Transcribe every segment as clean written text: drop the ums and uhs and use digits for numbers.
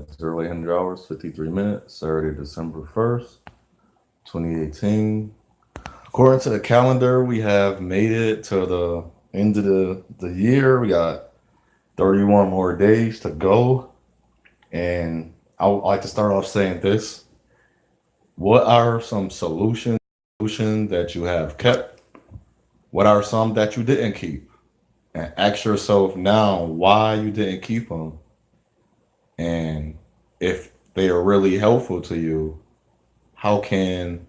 It's early 100 hours, 53 minutes, Saturday, December 1st, 2018. According to the calendar, we have made it to the end of the year. We got 31 more days to go. And I would like to start off saying this. What are some solutions that you have kept? What are some that you didn't keep? And ask yourself now why you didn't keep them. And if they are really helpful to you, how can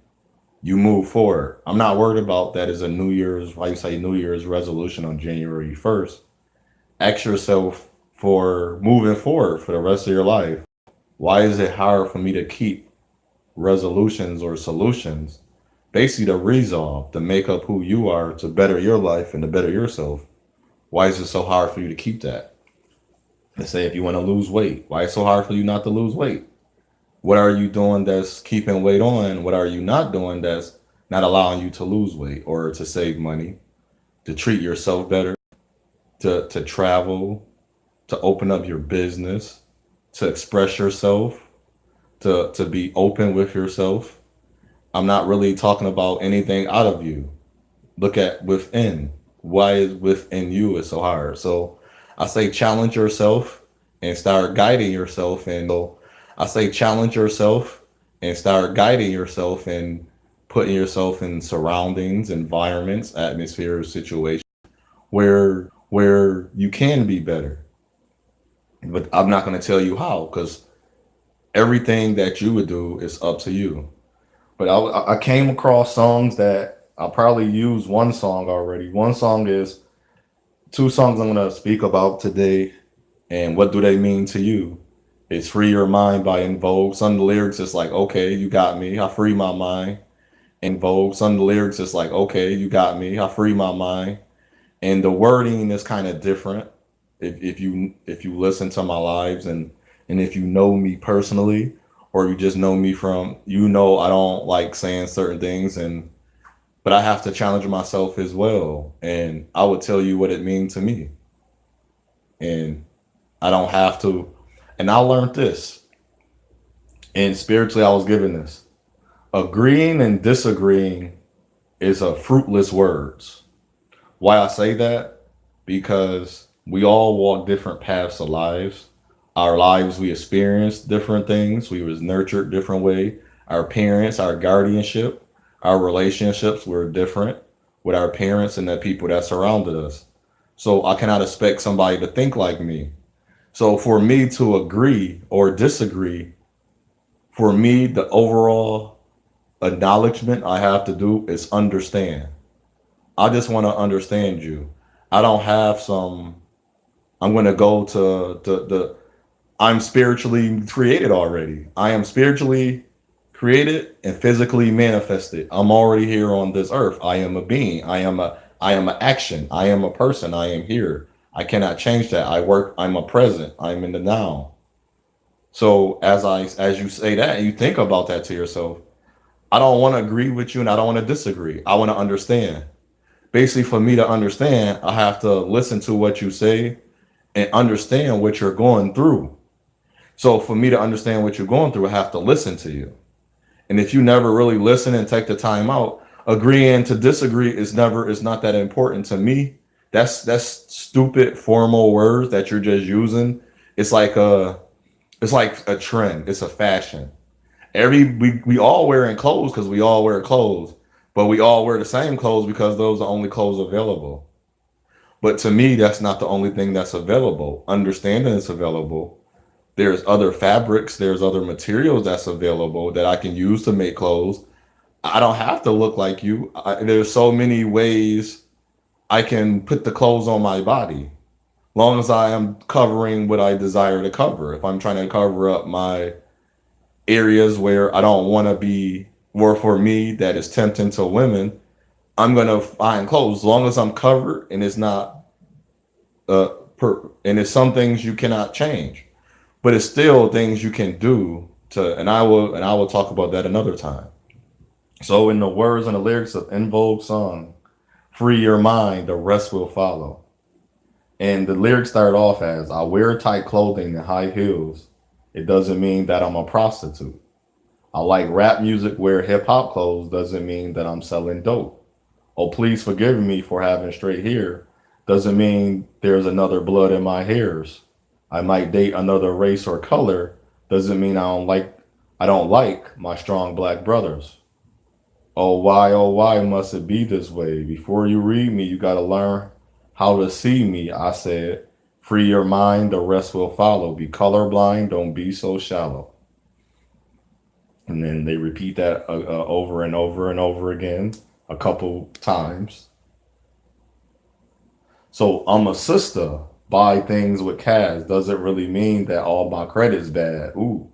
you move forward? I'm not worried about that as a New Year's, why you say New Year's resolution on January 1st. Ask yourself for moving forward for the rest of your life. Why is it hard for me to keep resolutions or solutions? Basically, the resolve to make up who you are to better your life and to better yourself. Why is it so hard for you to keep that? Let's say if you want to lose weight, why is it so hard for you not to lose weight? What are you doing that's keeping weight on? What are you not doing that's not allowing you to lose weight or to save money, to treat yourself better, to travel, to open up your business, to express yourself, to be open with yourself? I'm not really talking about anything out of you. Look at within. Why is within you is so hard? So I say challenge yourself and start guiding yourself. And so I say challenge yourself and start guiding yourself and putting yourself in surroundings, environments, atmospheres, situations where you can be better. But I'm not going to tell you how because everything that you would do is up to you. But I came across songs that I'll probably use one song already. One song is two songs I'm going to speak about today. And what do they mean to you? It's Free Your Mind by In Vogue. Some of the lyrics is like, okay, you got me. I free my mind. In Vogue. Some of the lyrics is like, okay, you got me. I free my mind. And the wording is kind of different. If you listen to my lives and if you know me personally, or you just know me from, I don't like saying certain things, and but I have to challenge myself as well. And I would tell you what it means to me. And I don't have to. And I learned this. And spiritually, I was given this. Agreeing and disagreeing is a fruitless words. Why I say that? Because we all walk different paths of lives. Our lives, we experience different things. We was nurtured different way. Our parents, our guardianship, our relationships were different with our parents and the people that surrounded us. So I cannot expect somebody to think like me. So for me to agree or disagree, for me, the overall acknowledgement I have to do is understand. I just want to understand you. I don't have some. I'm going to go to the. I'm spiritually created already. I am spiritually created and physically manifested. I'm already here on this earth. I am a being. I am an action. I am a person. I am here. I cannot change that. I work. I'm a present. I'm in the now. So as you say that and you think about that to yourself, I don't want to agree with you and I don't want to disagree. I want to understand. Basically, for me to understand, I have to listen to what you say and understand what you're going through. So for me to understand what you're going through, I have to listen to you. And if you never really listen and take the time out, agreeing to disagree is not that important to me. That's stupid formal words that you're just using. It's like a it's like a trend. It's a fashion. We all wearing clothes because we all wear clothes, but we all wear the same clothes because those are only clothes available. But to me, that's not the only thing that's available. Understanding it's available. There's other fabrics, there's other materials that's available that I can use to make clothes. I don't have to look like you. There's so many ways I can put the clothes on my body, long as I am covering what I desire to cover. If I'm trying to cover up my areas where I don't want to be, or for me that is tempting to women, I'm gonna find clothes as long as I'm covered and it's not and it's some things you cannot change, but it's still things you can do to. And I will talk about that another time. So in the words and the lyrics of In Vogue song, "Free your mind, the rest will follow." And the lyrics start off as, "I wear tight clothing and high heels. It doesn't mean that I'm a prostitute. I like rap music, wear hip hop clothes, doesn't mean that I'm selling dope. Oh, please forgive me for having straight hair, doesn't mean there's another blood in my hairs. I might date another race or color, doesn't mean I don't like my strong black brothers. Oh why must it be this way? Before you read me, you gotta learn how to see me. I said, free your mind, the rest will follow. Be colorblind, don't be so shallow. And then they repeat that over and over and over again a couple times. So I'm a sister. Buy things with cash doesn't really mean that all my credit's bad. Ooh.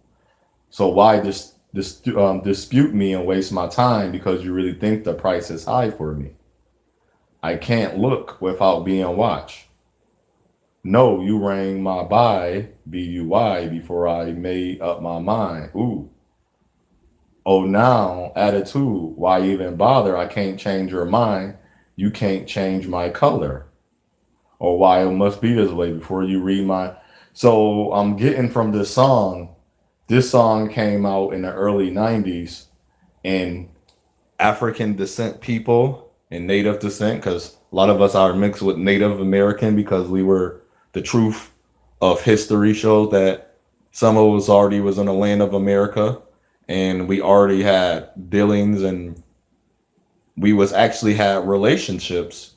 So why dispute me and waste my time because you really think the price is high for me? I can't look without being watched. No, you rang my BUY before I made up my mind. Ooh. Oh, now attitude. Why even bother? I can't change your mind. You can't change my color. Or why it must be this way before you read my. So I'm getting from this song. This song came out in the early 90s, and African descent people and native descent, because a lot of us are mixed with Native American because we were the truth of history shows that some of us already was in the land of America, and we already had dealings, and we was actually had relationships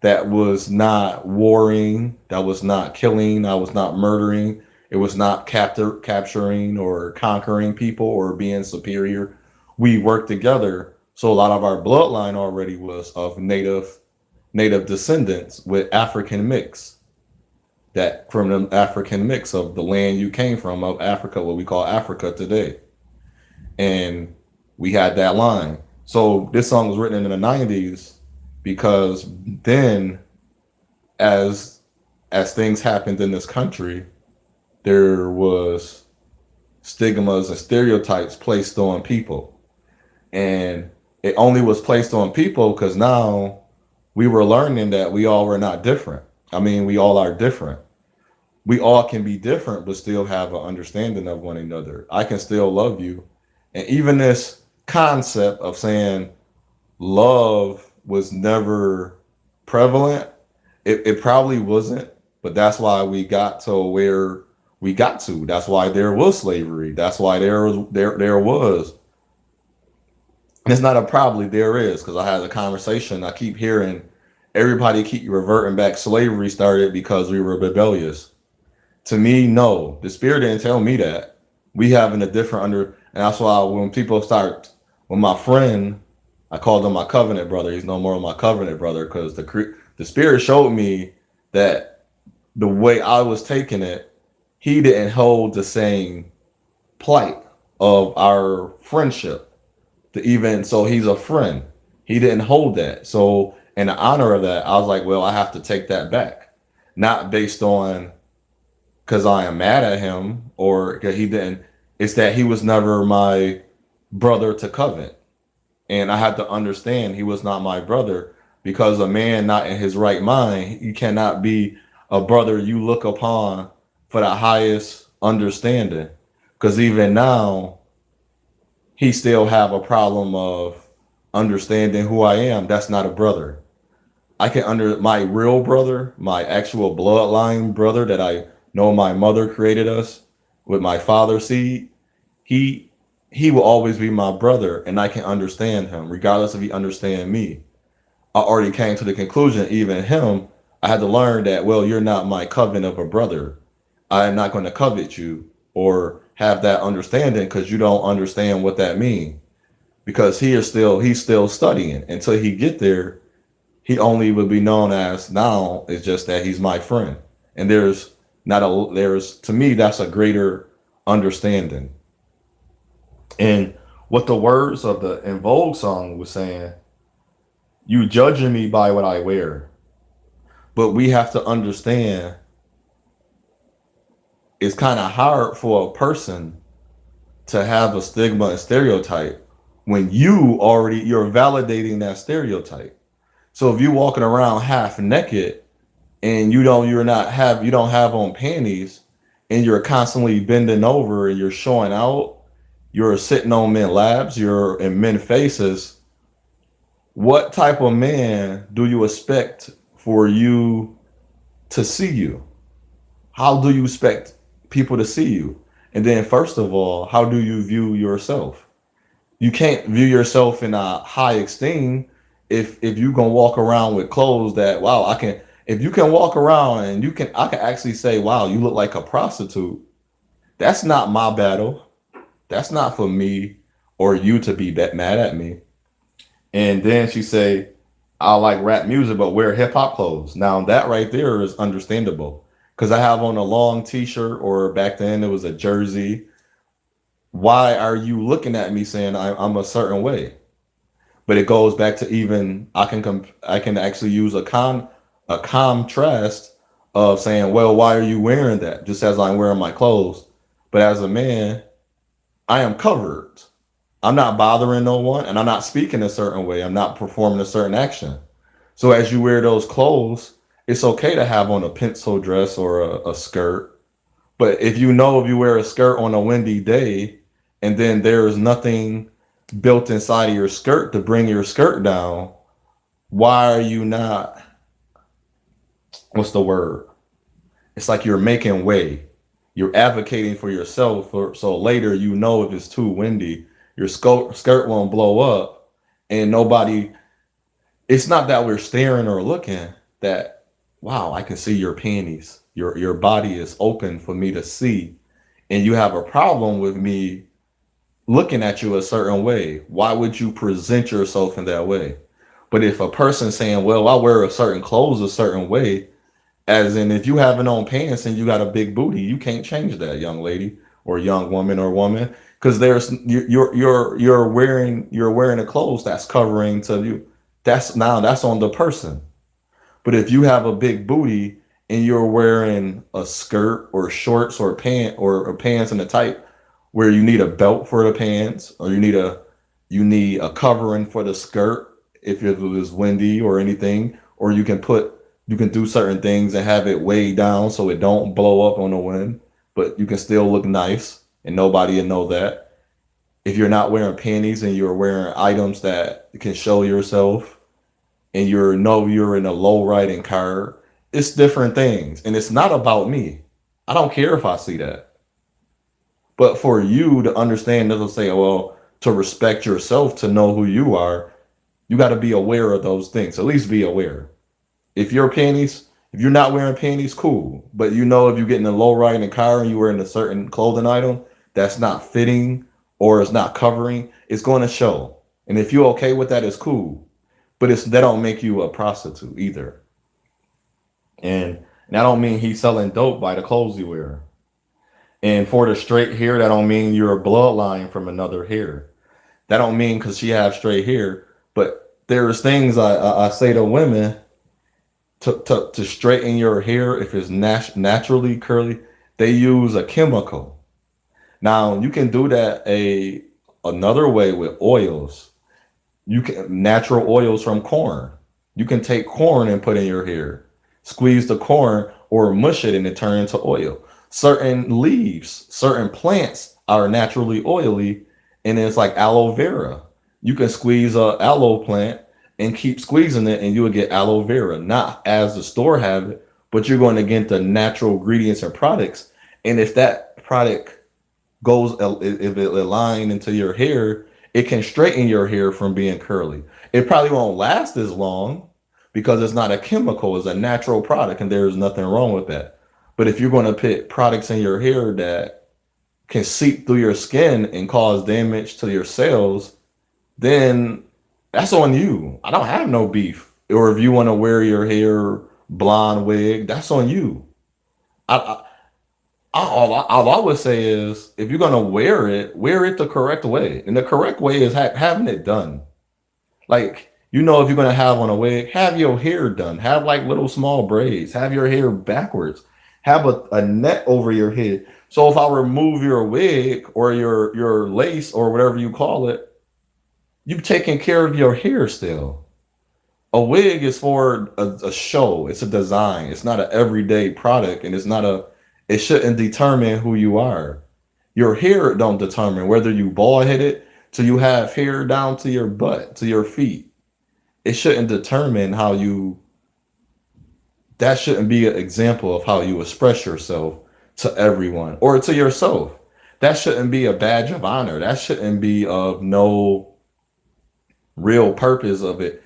that was not warring, that was not killing, that was not murdering, it was not capturing or conquering people or being superior. We worked together. So a lot of our bloodline already was of native descendants with African mix. That from the African mix of the land you came from of Africa, what we call Africa today. And we had that line. So this song was written in the 90s because then as things happened in this country, there was stigmas and stereotypes placed on people. And it only was placed on people because now we were learning that we all were not different. I mean, we all are different. We all can be different, but still have an understanding of one another. I can still love you. And even this concept of saying love was never prevalent, it probably wasn't, but that's why we got to where we got to. That's why there was slavery. That's why there was. And it's not a probably there is because I had a conversation. I keep hearing everybody keep reverting back. Slavery started because we were rebellious. To me, no, the spirit didn't tell me that. We having a different and that's why when people start, when my friend, I called him my covenant brother. He's no more my covenant brother because the spirit showed me that the way I was taking it, he didn't hold the same plight of our friendship. To even so, he's a friend. He didn't hold that. So in the honor of that, I was like, well, I have to take that back, not based on because I am mad at him or because he didn't. It's that he was never my brother to covet. And I had to understand he was not my brother because a man not in his right mind, you cannot be a brother you look upon for the highest understanding. Because even now, he still have a problem of understanding who I am. That's not a brother. I can under my real brother, my actual bloodline brother that I know my mother created us with my father's seed. He he will always be my brother, and I can understand him, regardless if he understand me. I already came to the conclusion, even him, I had to learn that, well, you're not my covenant of a brother. I am not going to covet you or have that understanding because you don't understand what that means. Because he's still studying. Until he get there, he only would be known as now. It's just that he's my friend. And there's to me that's a greater understanding. And what the words of the In Vogue song was saying, you judging me by what I wear. But we have to understand it's kind of hard for a person to have a stigma and stereotype when you're validating that stereotype. So if you're walking around half naked and you don't have on panties and you're constantly bending over and you're showing out, you're sitting on men laps, you're in men faces, what type of man do you expect for you to see you? How do you expect people to see you? And then, first of all, how do you view yourself? You can't view yourself in a high esteem if you can walk around with clothes that, wow, I can. If you can walk around and I can actually say, wow, you look like a prostitute. That's not my battle. That's not for me or you to be mad at me. And then she say, I like rap music, but wear hip hop clothes. Now that right there is understandable because I have on a long T-shirt, or back then it was a jersey. Why are you looking at me saying I'm a certain way? But it goes back to, even I can actually use a contrast of saying, well, why are you wearing that? Just as I'm wearing my clothes, but as a man, I am covered. I'm not bothering no one, and I'm not speaking a certain way. I'm not performing a certain action. So as you wear those clothes, it's okay to have on a pencil dress or a skirt. But if you wear a skirt on a windy day, and then there is nothing built inside of your skirt to bring your skirt down, why are you not, what's the word? It's like you're making way. You're advocating for yourself, so later if it's too windy, your skirt won't blow up, and nobody. It's not that we're staring or looking. That, wow, I can see your panties. Your body is open for me to see, and you have a problem with me looking at you a certain way. Why would you present yourself in that way? But if a person's saying, well, I wear a certain clothes a certain way, as in, if you haven't on pants and you got a big booty, you can't change that, young lady or young woman or woman, because you're wearing a clothes that's covering to you. That's on the person. But if you have a big booty and you're wearing a skirt or shorts or pants and a type where you need a belt for the pants, or you need a covering for the skirt if it was windy or anything, or you can do certain things and have it way down so it don't blow up on the wind, but you can still look nice and nobody will know that. If you're not wearing panties and you're wearing items that can show yourself, and you're in a low riding car, it's different things. And it's not about me. I don't care if I see that. But for you to understand, they'll say, well, to respect yourself, to know who you are, you got to be aware of those things. At least be aware. If you're not wearing panties, cool. But if you get in a low riding car and you're wearing a certain clothing item that's not fitting or is not covering, it's going to show. And if you're okay with that, it's cool. But that don't make you a prostitute either. And I don't mean he's selling dope by the clothes you wear. And for the straight hair, that don't mean you're a bloodline from another hair. That don't mean because she have straight hair. But there's things I say to women, to straighten your hair if it's naturally curly. They use a chemical. Now you can do that another way with oils. You can natural oils from corn. You can take corn and put in your hair, squeeze the corn or mush it and it turn into oil. Certain leaves, certain plants are naturally oily, and it's like aloe vera. You can squeeze a aloe plant and keep squeezing it, and you will get aloe vera. Not as the store have it, but you're going to get the natural ingredients and products. And if that product if it align into your hair, it can straighten your hair from being curly. It probably won't last as long because it's not a chemical, it's a natural product, and there's nothing wrong with that. But if you're going to put products in your hair that can seep through your skin and cause damage to your cells, then that's on you. I don't have no beef. Or if you want to wear your hair blonde wig, that's on you. I, all I would say is, if you're gonna wear it the correct way, and the correct way is having it done. Like, if you're gonna have on a wig, have your hair done. Have like little small braids. Have your hair backwards. Have a net over your head. So if I remove your wig or your lace or whatever you call it, you've taken care of your hair still. A wig is for a show. It's a design. It's not an everyday product, and it's not It shouldn't determine who you are. Your hair don't determine whether you bald headed till you have hair down to your butt, to your feet. It shouldn't determine how you, that shouldn't be an example of how you express yourself to everyone or to yourself. That shouldn't be a badge of honor. That shouldn't be of no real purpose of it.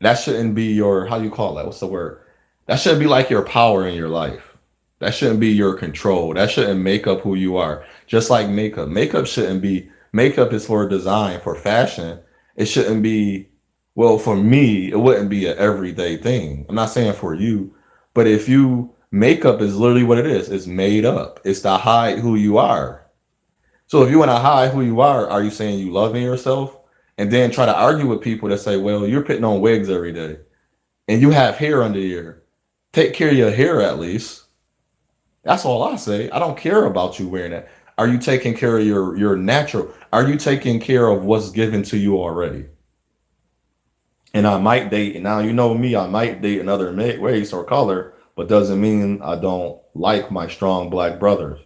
That shouldn't be your, how you call that? What's the word? That shouldn't be like your power in your life. That shouldn't be your control. That shouldn't make up who you are. Just like makeup. Makeup shouldn't be, makeup is for design, for fashion. It shouldn't be, well, for me, it wouldn't be an everyday thing. I'm not saying for you, but if you, makeup is literally what it is. It's made up. It's to hide who you are. So if you want to hide who you are you saying you loving yourself? And then try to argue with people that say, well, you're putting on wigs every day and you have hair under your, take care of your hair at least. That's all I say. I don't care about you wearing that. Are you taking care of your natural? Are you taking care of what's given to you already? And I might date, and now you know me, I might date another race or color, but doesn't mean I don't like my strong black brothers.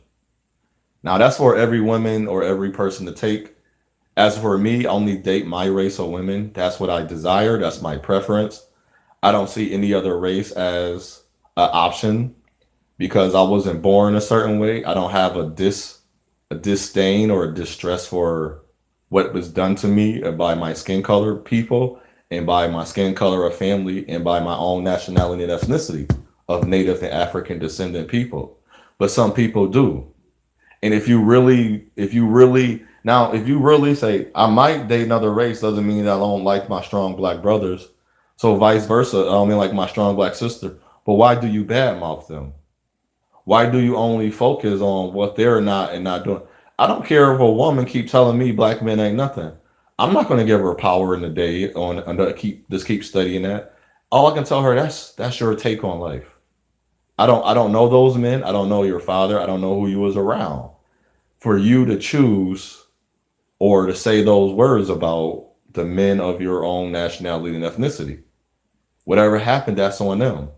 Now that's for every woman or every person to take. As for me, I only date my race of women. That's what I desire. That's my preference. I don't see any other race as an option because I wasn't born a certain way. I don't have a disdain or a distress for what was done to me by my skin color people and by my skin color of family and by my own nationality and ethnicity of Native and African descendant people. But some people do. And if you really say, I might date another race, doesn't mean that I don't like my strong black brothers. So vice versa, I don't mean like my strong black sister. But why do you badmouth them? Why do you only focus on what they're not and not doing? I don't care if a woman keep telling me black men ain't nothing. I'm not going to give her power in the day on keep studying that. All I can tell her that's your take on life. I don't know those men. I don't know your father. I don't know who you was around. For you to choose or to say those words about the men of your own nationality and ethnicity. Whatever happened, that's on them.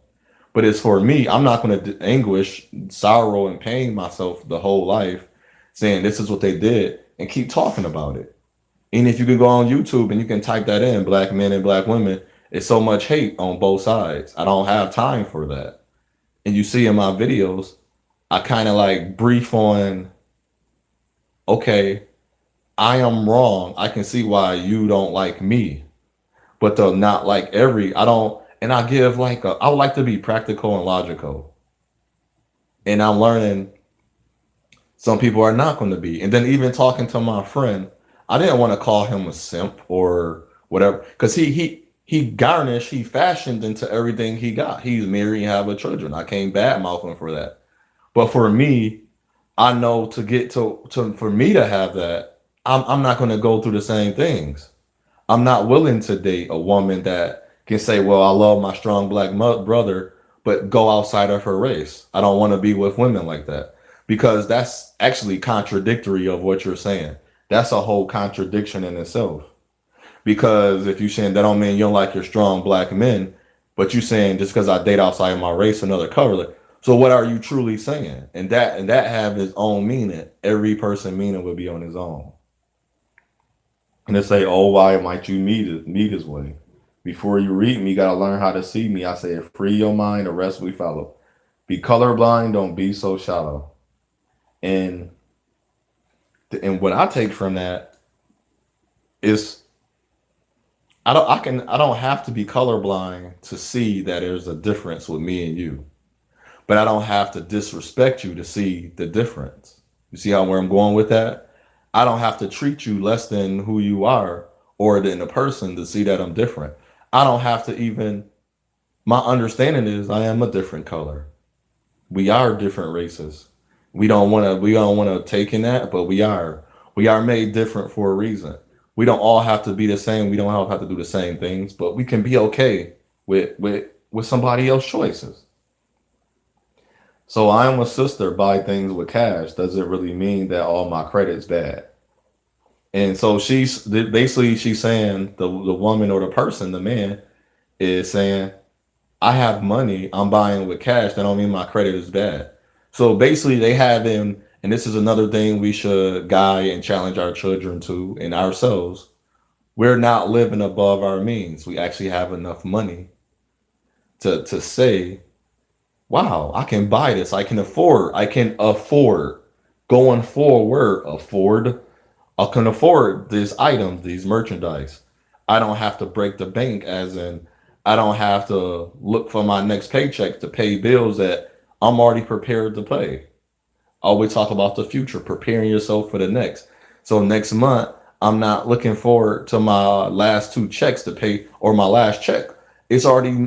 But it's for me, I'm not going to anguish, sorrow, and pain myself the whole life saying this is what they did and keep talking about it. And if you can go on YouTube and you can type that in, black men and black women, it's so much hate on both sides. I don't have time for that. And you see in my videos, I kind of like brief on, okay, I am wrong. I can see why you don't like me, but they'll not like I don't, and I give like I would like to be practical and logical. And I'm learning some people are not going to be. And then even talking to my friend, I didn't want to call him a simp or whatever, because he fashioned into everything he got. He's married and have a children. I can't badmouth him for that. But for me, I know to get to for me to have that, I'm not going to go through the same things. I'm not willing to date a woman that can say, "Well, I love my strong black brother," but go outside of her race. I don't want to be with women like that because that's actually contradictory of what you're saying. That's a whole contradiction in itself. Because if you're saying that don't mean you don't like your strong black men, but you saying just because I date outside of my race another color. So what are you truly saying? And that have its own meaning. Every person meaning will be on his own. And they say, oh, why might you meet his way? Before you read me, you gotta learn how to see me. I say, free your mind, the rest we follow. Be colorblind, don't be so shallow. And and what I take from that is I don't have to be colorblind to see that there's a difference with me and you. But I don't have to disrespect you to see the difference. You see how where I'm going with that? I don't have to treat you less than who you are or than a person to see that I'm different. I don't have to even, my understanding is I am a different color. We are different races. We don't want to take in that, but we are. We are made different for a reason. We don't all have to be the same. We don't all have to do the same things, but we can be okay with somebody else's choices. So I am a sister, buy things with cash. Doesn't really mean that all my credit's bad. And so she's saying the woman or the person, the man, is saying, I have money, I'm buying with cash. That don't mean my credit is bad. So basically, they have him, and this is another thing we should guide and challenge our children to and ourselves. We're not living above our means. We actually have enough money to say, wow, I can buy this. I can afford going forward, I can afford these items, these merchandise. I don't have to break the bank, as in, I don't have to look for my next paycheck to pay bills that I'm already prepared to pay. Always talk about the future, preparing yourself for the next. So next month, I'm not looking forward to my last two checks to pay or my last check. It's already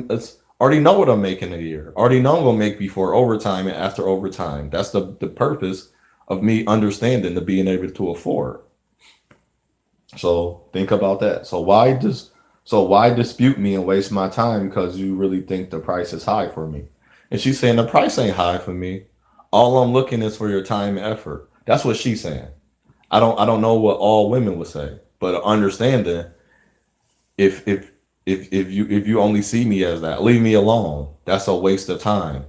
know what I'm making a year. Already know I'm gonna make before overtime and after overtime. That's the purpose of me understanding the being able to afford. So think about that. So why dispute me and waste my time because you really think the price is high for me? And she's saying the price ain't high for me. All I'm looking is for your time and effort. That's what she's saying. I don't know what all women would say, but understanding if if if you only see me as that, leave me alone. That's a waste of time.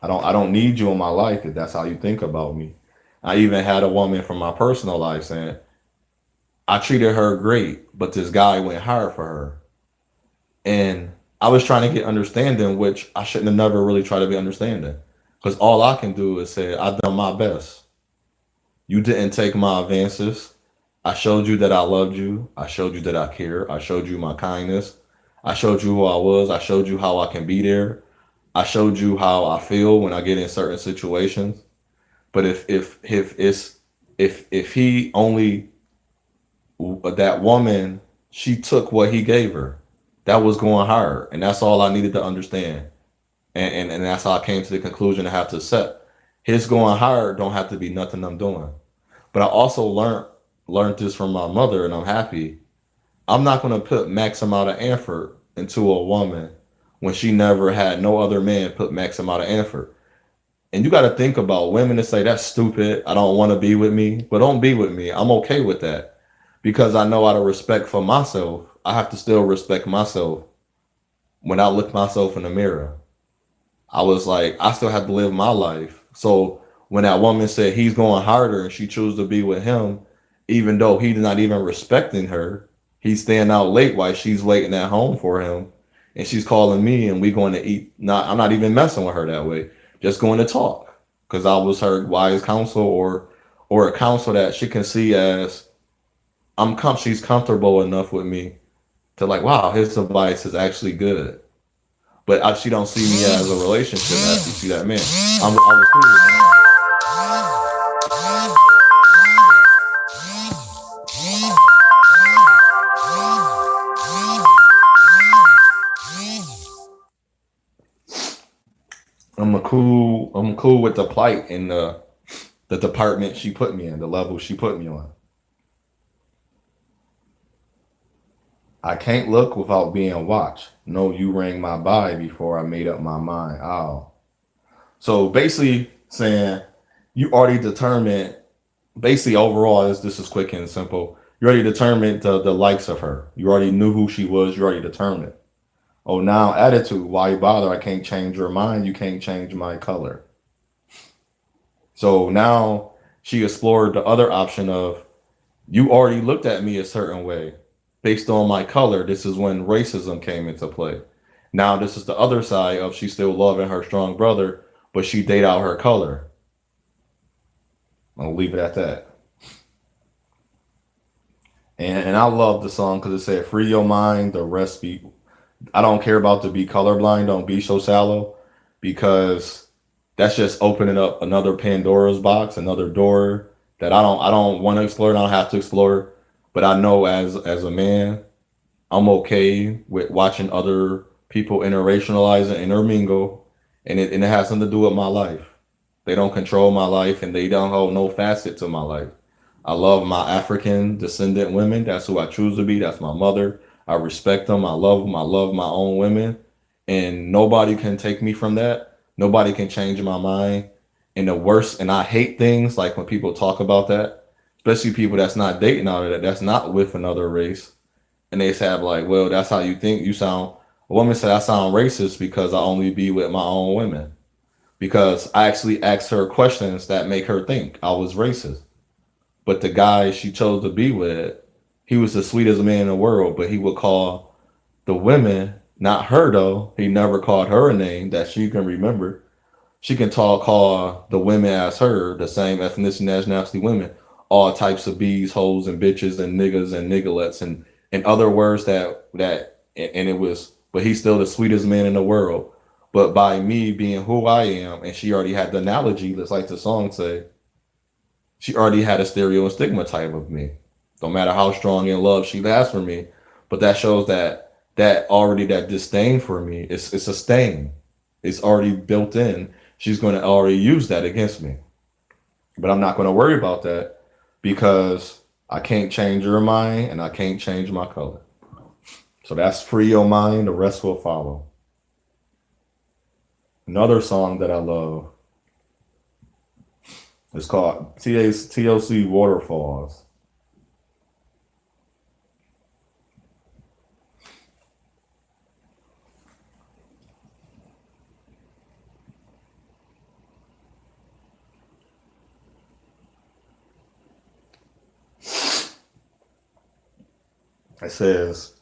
I don't need you in my life if that's how you think about me. I even had a woman from my personal life saying, I treated her great, but this guy went hard for her. And I was trying to get understanding, which I shouldn't have never really tried to be understanding. Because all I can do is say, I've done my best. You didn't take my advances. I showed you that I loved you. I showed you that I care. I showed you my kindness. I showed you who I was. I showed you how I can be there. I showed you how I feel when I get in certain situations. But if he only that woman, she took what he gave her. That was going hard, and that's all I needed to understand. And that's how I came to the conclusion I have to accept. His going hard don't have to be nothing I'm doing. But I also learned this from my mother, and I'm happy. I'm not gonna put max amount of effort into a woman when she never had no other man put max amount of effort. And you got to think about women that say that's stupid. I don't want to be with me, but don't be with me. I'm okay with that because I know out of respect for myself, I have to still respect myself when I look myself in the mirror. I was like, I still have to live my life. So when that woman said he's going harder and she chose to be with him, even though he's not even respecting her, he's staying out late while she's waiting at home for him. And she's calling me and we going to eat. Not, I'm not even messing with her that way. Just going to talk because I was her wise counsel or a counsel that she can see as she's comfortable enough with me to like, wow, his advice is actually good. But she don't see me as a relationship as she see that man. I was cool with that. I'm cool with the plight and the department she put me in, the level she put me on. I can't look without being watched. No, you rang my body before I made up my mind. Oh. So basically saying you already determined, basically overall, this is quick and simple. You already determined the likes of her. You already knew who she was. You already determined. Oh, now attitude. Why bother? I can't change your mind. You can't change my color. So now she explored the other option of you already looked at me a certain way based on my color. This is when racism came into play. Now this is the other side of she still loving her strong brother, but she date out her color. I'll leave it at that. And I love the song because it said, "Free your mind, the rest be." I don't care about to be colorblind. Don't be so shallow, because that's just opening up another Pandora's box, another door that I don't want to explore. And I don't have to explore, but I know as a man, I'm okay with watching other people interracialize and intermingle, and it has something to do with my life. They don't control my life, and they don't hold no facet to my life. I love my African descendant women. That's who I choose to be. That's my mother. I respect them. I love them. I love my own women, and nobody can take me from that. Nobody can change my mind. And the worst, and I hate things like when people talk about that, especially people that's not dating out of that, that's not with another race, and they say like, well, that's how you think. You sound. A woman said I sound racist because I only be with my own women. because I actually asked her questions that make her think I was racist. But the guy she chose to be with, he was the sweetest man in the world, but he would call the women, not her though. He never called her a name that she can remember. She can call the women as her, the same ethnicity, nationality women, all types of bees, hoes, and bitches, and niggas and niggalets, and other words and it was, but he's still the sweetest man in the world. But by me being who I am, and she already had the analogy, just like the song say, she already had a stereo and stigmatype of me. No matter how strong in love she has for me, but that shows that already that disdain for me, it's a stain. It's already built in. She's going to already use that against me. But I'm not going to worry about that because I can't change her mind and I can't change my color. So that's free your mind. The rest will follow. Another song that I love is called TLC Waterfalls. It says,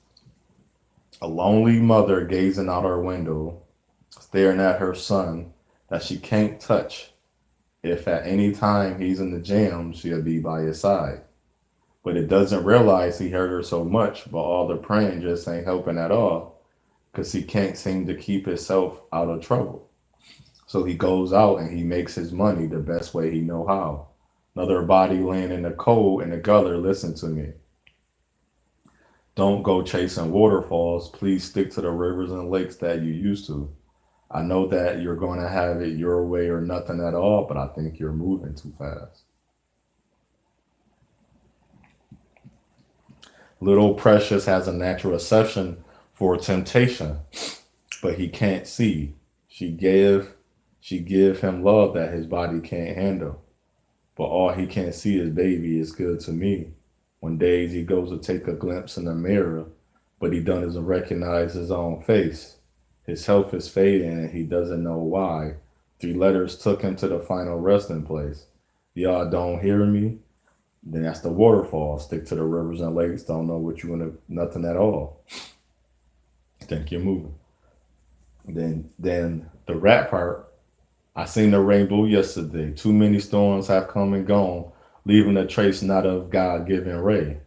a lonely mother gazing out her window, staring at her son that she can't touch. If at any time he's in the jam, she'll be by his side. But it doesn't realize he hurt her so much, but all the praying just ain't helping at all, because he can't seem to keep himself out of trouble. So he goes out and he makes his money the best way he know how. Another body laying in the cold in the gutter, listen to me. Don't go chasing waterfalls. Please stick to the rivers and lakes that you used to. I know that you're going to have it your way or nothing at all, but I think you're moving too fast. Little Precious has a natural exception for temptation, but he can't see. She give him love that his body can't handle. But all he can't see is baby is good to me. One days he goes to take a glimpse in the mirror, but he doesn't recognize his own face. His health is fading and he doesn't know why. 3 letters took him to the final resting place. Y'all don't hear me? Then that's the waterfall. Stick to the rivers and lakes. Don't know what you want to, nothing at all. Think you're moving. Then the rap part. I seen the rainbow yesterday. Too many storms have come and gone, leaving a trace not of God given ray.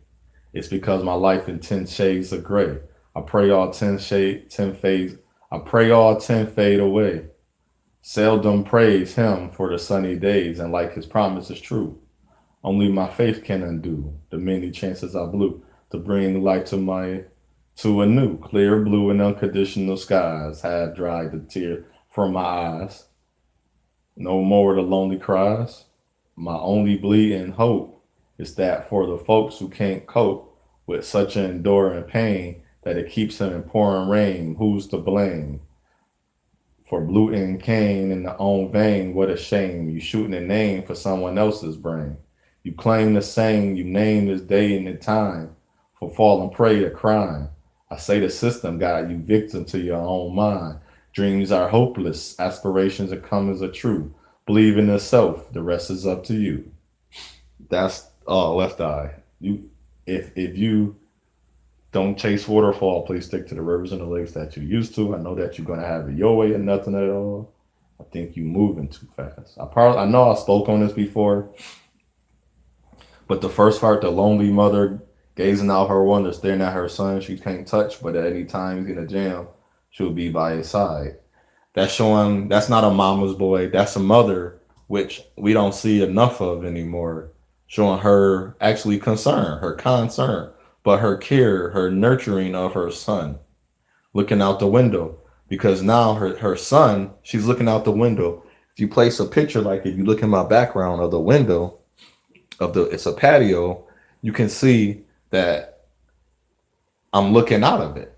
It's because my life in 10 shades of gray. I pray all 10 fades. I pray all 10 fade away. Seldom praise him for the sunny days, and like his promise is true. Only my faith can undo the many chances I blew to bring light to a new clear blue and unconditional skies had dried the tear from my eyes. No more the lonely cries. My only bleeding hope is that for the folks who can't cope with such an enduring pain that it keeps them in pouring rain, who's to blame? For blue and cane in their own vein, what a shame. You shooting a name for someone else's brain. You claim the same, you name this day and the time for falling prey to crime. I say the system got you victim to your own mind. Dreams are hopeless, aspirations are coming are true. Believe in yourself, the rest is up to you. That's Left Eye. If you don't chase waterfall, please stick to the rivers and the lakes that you used to. I know that you're gonna have it your way or nothing at all. I think you moving too fast. I know I spoke on this before, but the first part, the lonely mother gazing out her window, staring at her son she can't touch, but at any time he's in a jam, she'll be by his side. That's showing that's not a mama's boy, that's a mother, which we don't see enough of anymore. Showing her actually concern, but her care, her nurturing of her son, looking out the window. Because now her son, she's looking out the window. If you place a picture, like if you look in my background of the window, it's a patio, you can see that I'm looking out of it.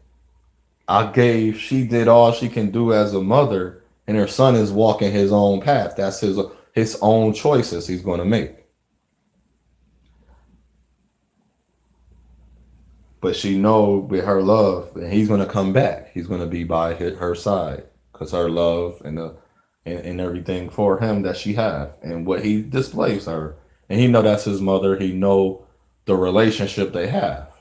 She did all she can do as a mother, and her son is walking his own path. That's his own choices he's going to make. But she know with her love, and he's going to come back. He's going to be by her side because her love and everything for him that she have and what he displays her. And he know that's his mother. He know the relationship they have.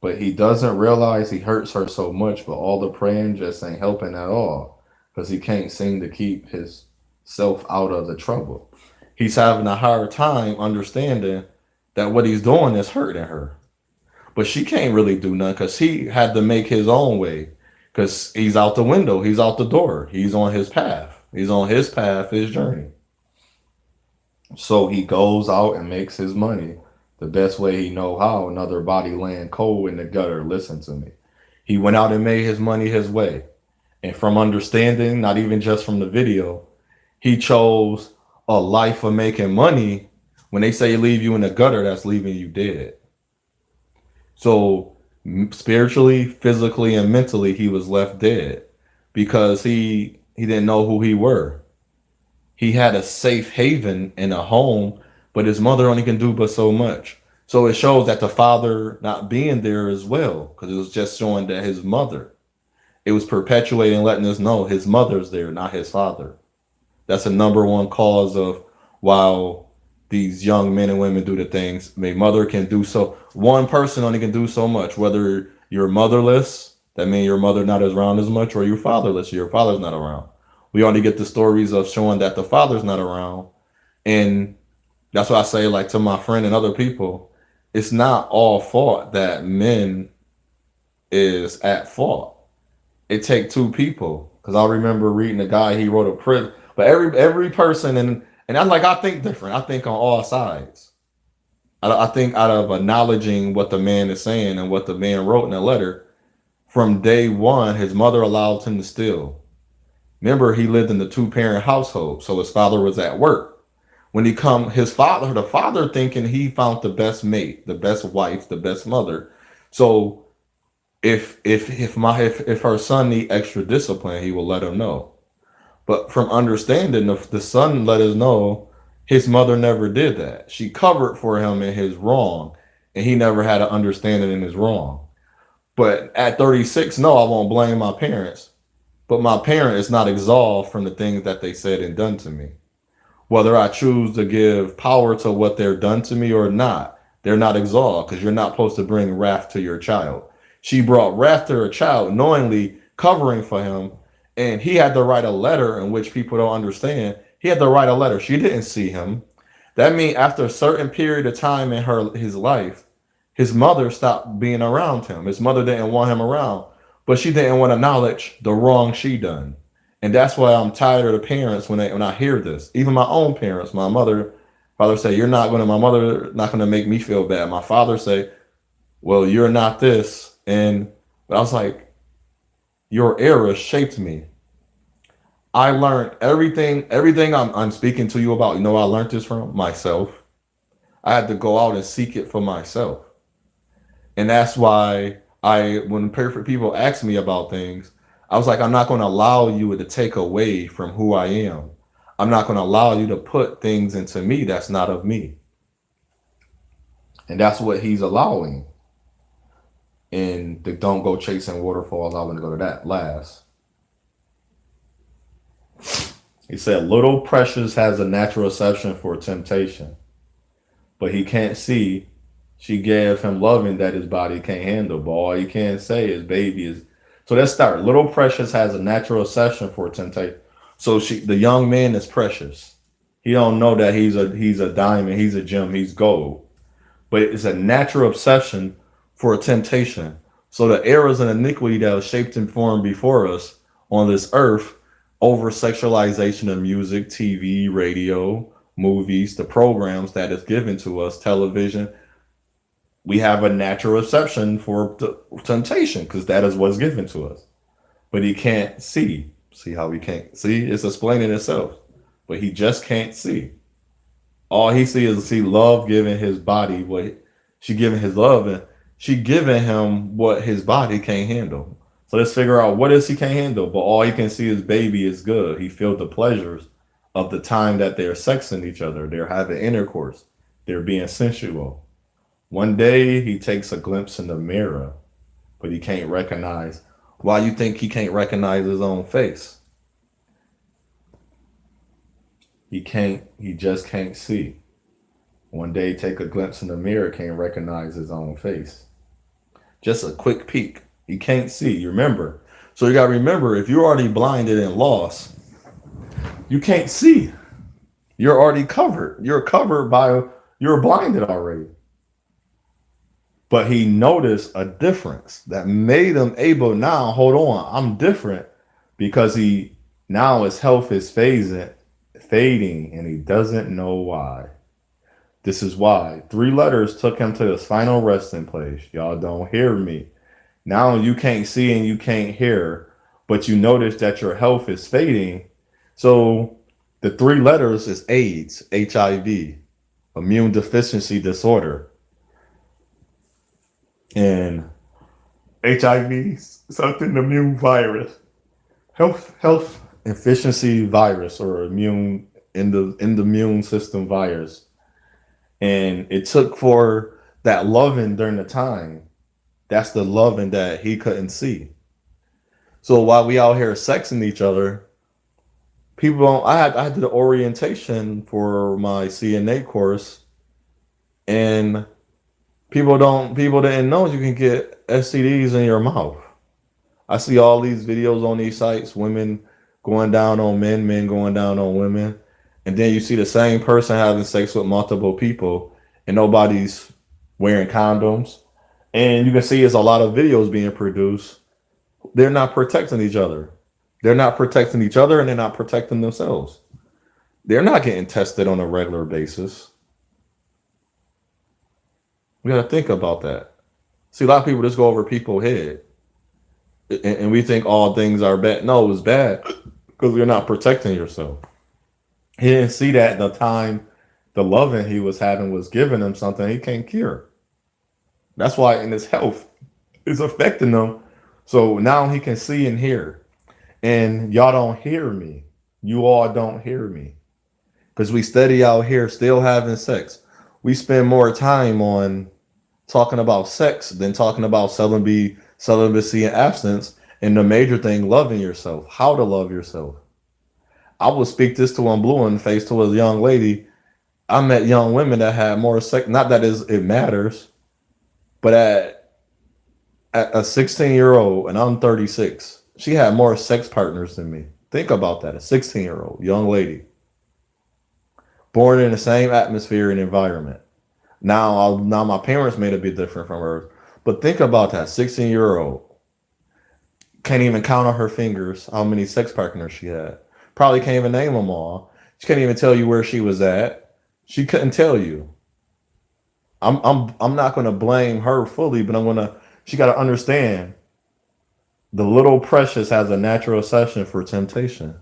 But he doesn't realize he hurts her so much, but all the praying just ain't helping at all. Because he can't seem to keep his self out of the trouble. He's having a hard time understanding that what he's doing is hurting her. But she can't really do nothing because he had to make his own way. Because he's out the window, he's out the door, he's on his path. He's on his path, his journey. So he goes out and makes his money the best way he know how. Another body laying cold in the gutter. Listen to me. He went out and made his money his way. And from understanding, not even just from the video, he chose a life of making money. When they say leave you in the gutter, that's leaving you dead. So spiritually, physically, and mentally, he was left dead because he didn't know who he were. He had a safe haven in a home, but his mother only can do but so much. So it shows that the father not being there as well, because it was just showing that his mother, it was perpetuating, letting us know his mother's there, not his father. That's the number one cause of why these young men and women do the things. My mother can do so. One person only can do so much. Whether you're motherless, that means your mother not around as much, or you're fatherless, your father's not around. We only get the stories of showing that the father's not around. And that's why I say, like, to my friend and other people, it's not all fault that men is at fault. It take two people. Because I remember reading a guy, he wrote a prison. But every person, and I'm like, I think different. I think on all sides. I think out of acknowledging what the man is saying and what the man wrote in a letter, from day one, his mother allowed him to steal. Remember, he lived in the two-parent household, so his father was at work. When he come, the father thinking he found the best mate, the best wife, the best mother. So if her son need extra discipline, he will let him know. But from understanding, the son let us know his mother never did that. She covered for him in his wrong, and he never had an understanding in his wrong. But at 36, no, I won't blame my parents. But my parent is not absolved from the things that they said and done to me. Whether I choose to give power to what they're done to me or not, they're not absolved because you're not supposed to bring wrath to your child. She brought wrath to her child, knowingly covering for him, and he had to write a letter in which people don't understand. He had to write a letter. She didn't see him. That means after a certain period of time in his life, his mother stopped being around him. His mother didn't want him around, but she didn't want to acknowledge the wrong she done. And that's why I'm tired of the parents when I hear this. Even my own parents, my father say, my mother not gonna make me feel bad. My father say, well, you're not this. But I was like, your era shaped me. I learned everything I'm speaking to you about. You know, I learned this from myself. I had to go out and seek it for myself. And that's why when perfect people ask me about things, I was like, I'm not going to allow you to take away from who I am. I'm not going to allow you to put things into me that's not of me. And that's what he's allowing. And the don't go chasing waterfalls, I'm going to go to that last. He said, little Precious has a natural exception for temptation, but he can't see she gave him loving that his body can't handle. But all he can't say is baby is. So let's start. Little Precious has a natural exception for temptation. So the young man is precious. He don't know that he's a diamond, he's a gem, he's gold. But it's a natural obsession for a temptation. So the errors and iniquity that was shaped and formed before us on this earth, over sexualization of music, TV, radio, movies, the programs that is given to us, television, we have a natural exception for temptation because that is what's given to us. But he can't see. See how he can't see? It's explaining itself. But he just can't see. All he sees is love giving his body what she giving his love, and she giving him what his body can't handle. So let's figure out what is he can't handle. But all he can see is baby is good. He feels the pleasures of the time that they're sexing each other. They're having intercourse. They're being sensual. One day he takes a glimpse in the mirror, but he can't recognize. Why you think he can't recognize his own face? He just can't see. One day, take a glimpse in the mirror, can't recognize his own face. Just a quick peek. He can't see. You remember? So you got to remember, if you're already blinded and lost, you can't see. You're already covered. You're covered by, you're blinded already. But he noticed a difference that made him able, now, hold on, I'm different, because he, now his health is fading, and he doesn't know why. This is why. Three letters took him to his final resting place. Y'all don't hear me. Now you can't see and you can't hear, but you notice that your health is fading. So the three letters is AIDS, HIV, immune deficiency disorder. And HIV is something immune virus. Health efficiency virus, or in the immune system virus. And it took for that loving during the time. That's the loving that he couldn't see. So while we out here sexing each other, people don't. I had the orientation for my CNA course, and people didn't know you can get STDs in your mouth. I see all these videos on these sites, women going down on men, men going down on women, and then you see the same person having sex with multiple people, and nobody's wearing condoms. And you can see it's a lot of videos being produced. They're not protecting each other. They're not protecting each other, and they're not protecting themselves. They're not getting tested on a regular basis. We got to think about that. See, a lot of people just go over people's head, and we think all things are bad. No, it's bad because you're not protecting yourself. He didn't see that the time the loving he was having was giving him something he can't cure. That's why in his health is affecting him. So now he can see and hear. And y'all don't hear me. You all don't hear me. Because we steady out here still having sex. We spend more time on talking about sex than talking about celibacy and abstinence. And the major thing, loving yourself, how to love yourself. I would speak this to one blue in the face to a young lady. I met young women that had more sex. Not that it matters, but at a 16-year-old, and I'm 36, she had more sex partners than me. Think about that. A 16-year-old young lady, born in the same atmosphere and environment. Now my parents made a bit different from her, but think about that. 16-year-old can't even count on her fingers how many sex partners she had. Probably can't even name them all. She can't even tell you where she was at. She couldn't tell you. I'm not gonna blame her fully, but she gotta understand the little precious has a natural obsession for temptation.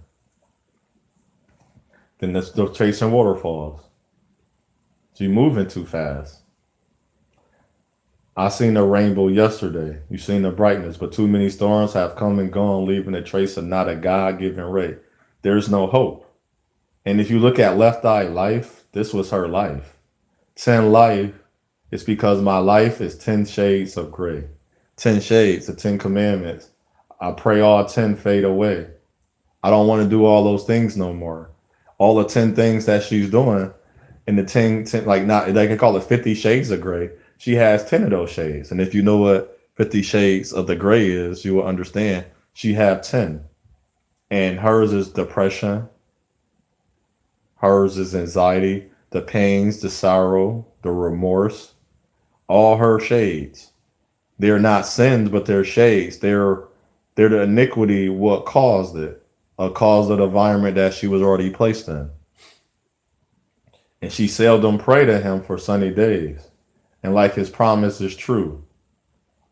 Then that's the chasing waterfalls. So you moving too fast. I seen the rainbow yesterday. You seen the brightness, but too many storms have come and gone, leaving a trace of not a God-given ray. There's no hope. And if you look at Left Eye Life, this was her life. 10 life is because my life is 10 shades of gray. 10 shades, the 10 commandments. I pray all 10 fade away. I don't want to do all those things no more. All the 10 things that she's doing, and the 10 like, not, they can call it 50 shades of gray. She has 10 of those shades. And if you know what 50 shades of the gray is, you will understand she have 10. And hers is depression. Hers is anxiety, the pains, the sorrow, the remorse, all her shades. They're not sins, but they're shades. They're the iniquity, what caused it, a cause of the environment that she was already placed in. And she seldom prayed to him for sunny days. And like his promise is true,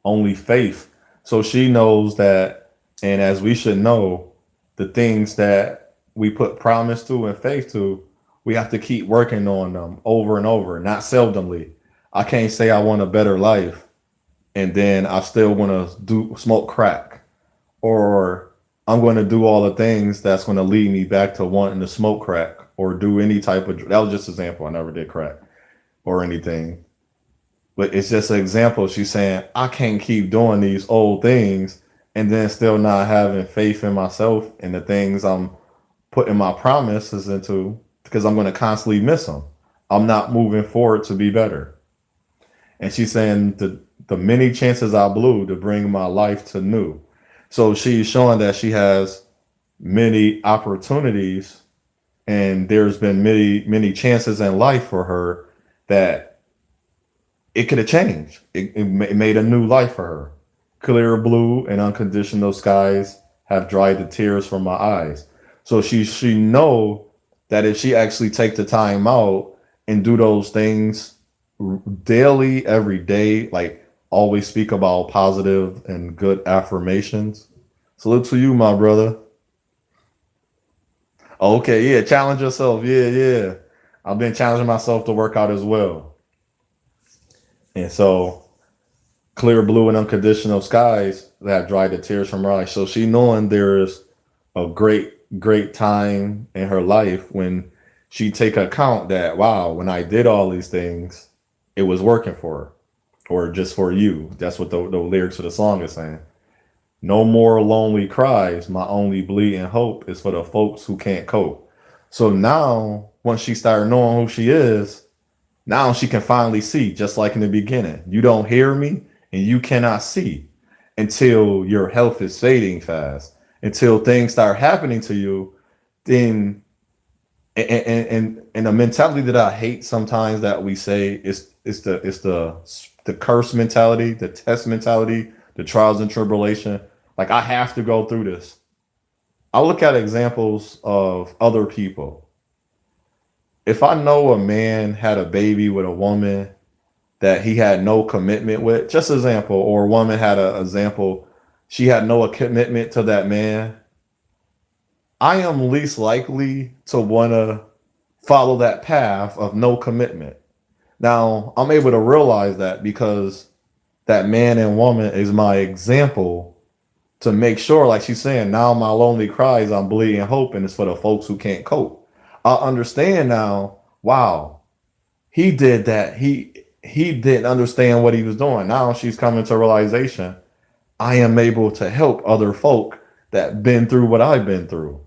only faith. So she knows that, and as we should know, the things that we put promise to and faith to, we have to keep working on them over and over, not seldomly. I can't say I want a better life and then I still want to smoke crack, or I'm going to do all the things that's going to lead me back to wanting to smoke crack or do any type of, that was just an example. I never did crack or anything, but it's just an example. She's saying, I can't keep doing these old things and then still not having faith in myself and the things I'm putting my promises into because I'm going to constantly miss him. I'm not moving forward to be better. And she's saying the many chances I blew to bring my life to new. So she's showing that she has many opportunities, and there's been many chances in life for her that it could have changed. It made a new life for her. Clear blue and unconditional skies have dried the tears from my eyes. So she know that if she actually take the time out and do those things daily, every day, like always speak about positive and good affirmations. Salute to you, my brother. Okay, yeah, challenge yourself. Yeah, yeah. I've been challenging myself to work out as well. And so clear blue and unconditional skies that dry the tears from her eyes. So she knowing there's a great time in her life when she take account that wow, when I did all these things, it was working for her or just for you. That's what the lyrics of the song is saying. No more lonely cries. My only bleeding hope is for the folks who can't cope. So now, once she started knowing who she is, now she can finally see, just like in the beginning. You don't hear me and you cannot see until your health is fading fast, until things start happening to you. Then, and the mentality that I hate sometimes that we say is the curse mentality, the test mentality, the trials and tribulation. Like I have to go through this. I look at examples of other people. If I know a man had a baby with a woman that he had no commitment with, just example, or a woman had a example, she had no commitment to that man, I am least likely to want to follow that path of no commitment. Now, I'm able to realize that because that man and woman is my example to make sure, like she's saying, now my lonely cries, I'm bleeding hope, and it's for the folks who can't cope. I understand now, wow, he did that. He didn't understand what he was doing. Now she's coming to realization. I am able to help other folk that been through what I've been through.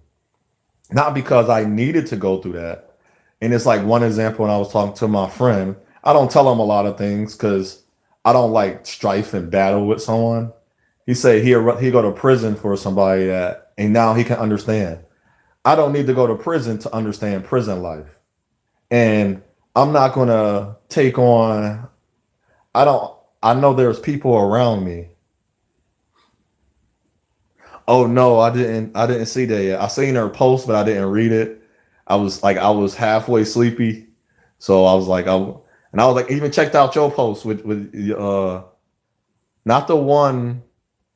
Not because I needed to go through that. And it's like one example when I was talking to my friend. I don't tell him a lot of things because I don't like strife and battle with someone. He said he go to prison for somebody that, and now he can understand. I don't need to go to prison to understand prison life. And I'm not gonna take on. I don't. I know there's people around me. Oh no, I didn't. I didn't see that yet. I seen her post, but I didn't read it. I was halfway sleepy, so I was like even checked out your post with not the one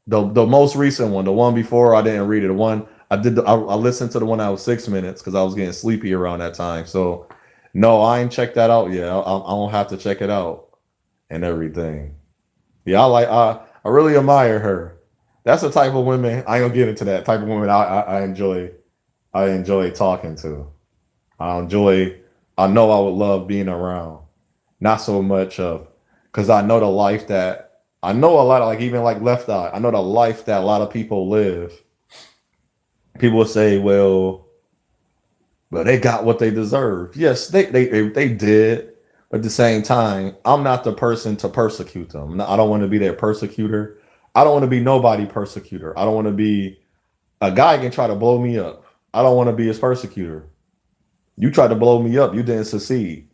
the most recent one, the one before I didn't read it. The one I did I listened to the one that was 6 minutes because I was getting sleepy around that time. So no, I ain't checked that out yet. I don't have to check it out and everything. Yeah, I really admire her. That's the type of women I ain't gonna get into that type of women I enjoy talking to. I enjoy I know I would love being around. Not so much of because I know the life that I know a lot of like even like Left Eye. I know the life that a lot of people live. People will say, well, they got what they deserve. Yes, they did. But at the same time, I'm not the person to persecute them. I don't want to be their persecutor. I don't want to be nobody persecutor. I don't want to be a guy can try to blow me up. I don't want to be his persecutor. You tried to blow me up. You didn't succeed.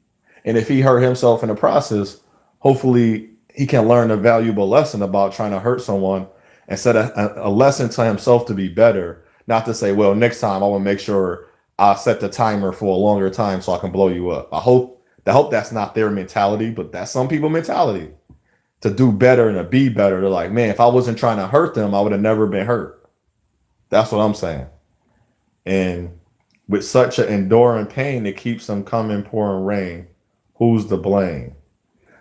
And if he hurt himself in the process, hopefully he can learn a valuable lesson about trying to hurt someone and set a lesson to himself to be better. Not to say, well, next time I want to make sure I set the timer for a longer time so I can blow you up. I hope that's not their mentality, but that's some people mentality to do better and to be better. They're like, man, if I wasn't trying to hurt them, I would have never been hurt. That's what I'm saying. And with such an enduring pain, it keeps them coming pouring rain. Who's to blame?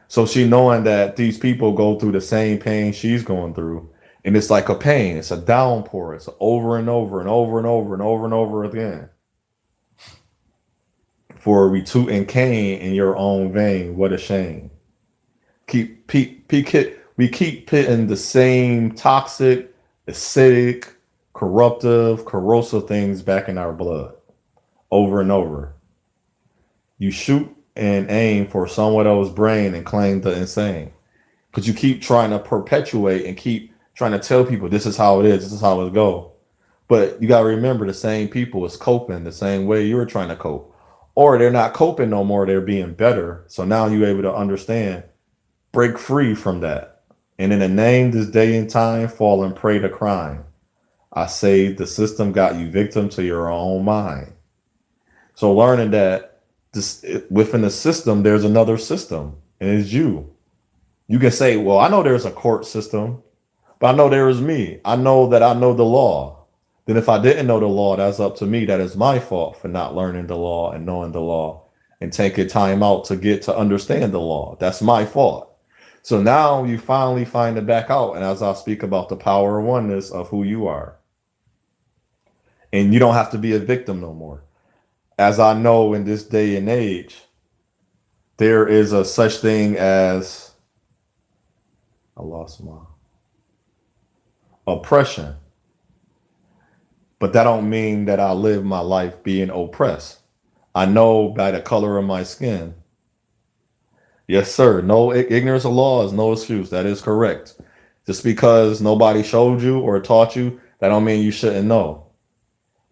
So she knowing that these people go through the same pain she's going through. And it's like a pain. It's a downpour. It's over and over and over and over and over and over again. For we toot and cane in your own vein. What a shame. We keep pitting the same toxic, acidic, corruptive, corrosive things back in our blood over and over. You shoot and aim for someone else's brain and claim the insane. Because you keep trying to perpetuate and keep trying to tell people this is how it is, this is how it go. But you gotta remember the same people is coping the same way you were trying to cope. Or they're not coping no more, they're being better. So now you're able to understand, break free from that. And in the name this day and time, fall and prey to crime. I say the system got you victim to your own mind. So learning that this within the system, there's another system, and it's you. You can say, well, I know there's a court system, but I know there is me. I know that I know the law. Then if I didn't know the law, that's up to me. That is my fault for not learning the law and knowing the law and taking time out to get to understand the law. That's my fault. So now you finally find it back out. And as I speak about the power of oneness of who you are, and you don't have to be a victim no more. As I know in this day and age, there is a such thing as I lost my oppression. But that don't mean that I live my life being oppressed. I know by the color of my skin. Yes, sir. No ignorance of law is no excuse. That is correct. Just because nobody showed you or taught you, that don't mean you shouldn't know.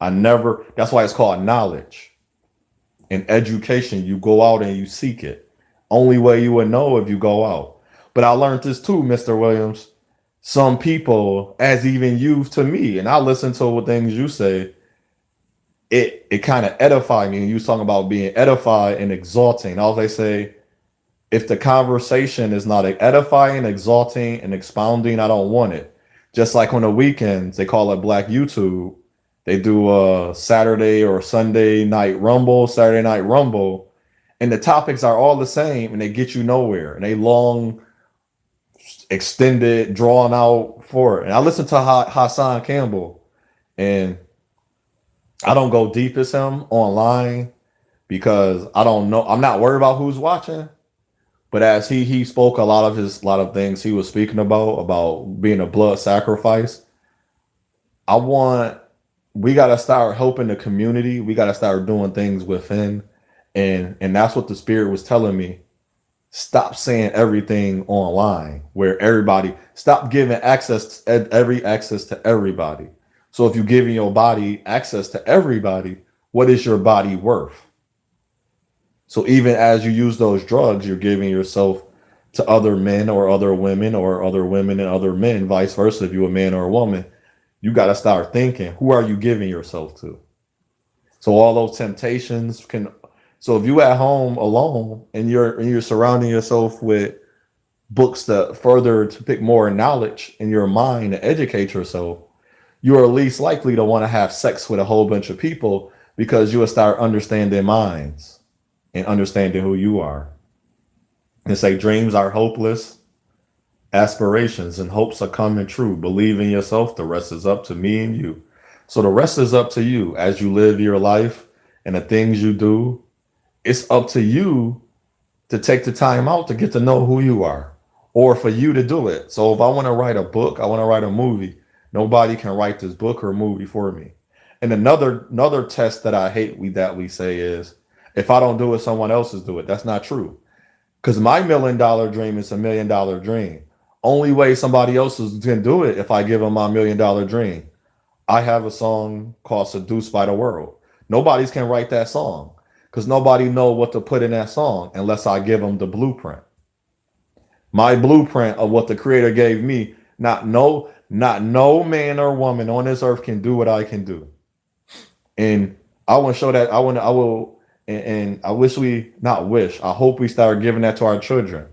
I never, that's why it's called knowledge. In education, you go out and you seek it. Only way you would know if you go out. But I learned this too, Mr. Williams. Some people, as even you to me, and I listen to what things you say, it kind of edified me. And you was talking about being edified and exalting. All they say, if the conversation is not edifying, exalting, and expounding, I don't want it. Just like on the weekends, they call it Black YouTube. They do a Saturday or Sunday night rumble, Saturday night rumble, and the topics are all the same and they get you nowhere. And they long, extended, drawn out for it. And I listen to Hassan Campbell, and I don't go deep as him online because I don't know. I'm not worried about who's watching. But as he spoke a lot of things he was speaking about being a blood sacrifice. I want we got to start helping the community. We got to start doing things within, and that's what the spirit was telling me. Stop saying everything online where everybody stop giving every access to everybody. So if you're giving your body access to everybody, what is your body worth? So even as you use those drugs, you're giving yourself to other men or other women or other women and other men, vice versa. If you're a man or a woman, you got to start thinking, who are you giving yourself to? So all those temptations can. So if you at home alone and you're surrounding yourself with books that further to pick more knowledge in your mind and educate yourself, you are least likely to want to have sex with a whole bunch of people because you will start understanding minds and understanding who you are. And say dreams are hopeless, aspirations and hopes are coming true. Believe in yourself. The rest is up to me and you. So the rest is up to you as you live your life and the things you do. It's up to you to take the time out to get to know who you are or for you to do it. So if I want to write a book, I want to write a movie, nobody can write this book or movie for me. And another test that I hate we say is if I don't do it, someone else is do it. That's not true. Because my $1 million dream is $1 million dream. Only way somebody else is going to do it if I give them my $1 million dream. I have a song called Seduced by the World. Nobody's can write that song because nobody know what to put in that song unless I give them the blueprint. My blueprint of what the creator gave me, not no man or woman on this earth can do what I can do. And I want to show that I will, and I wish we, not wish, I hope we start giving that to our children.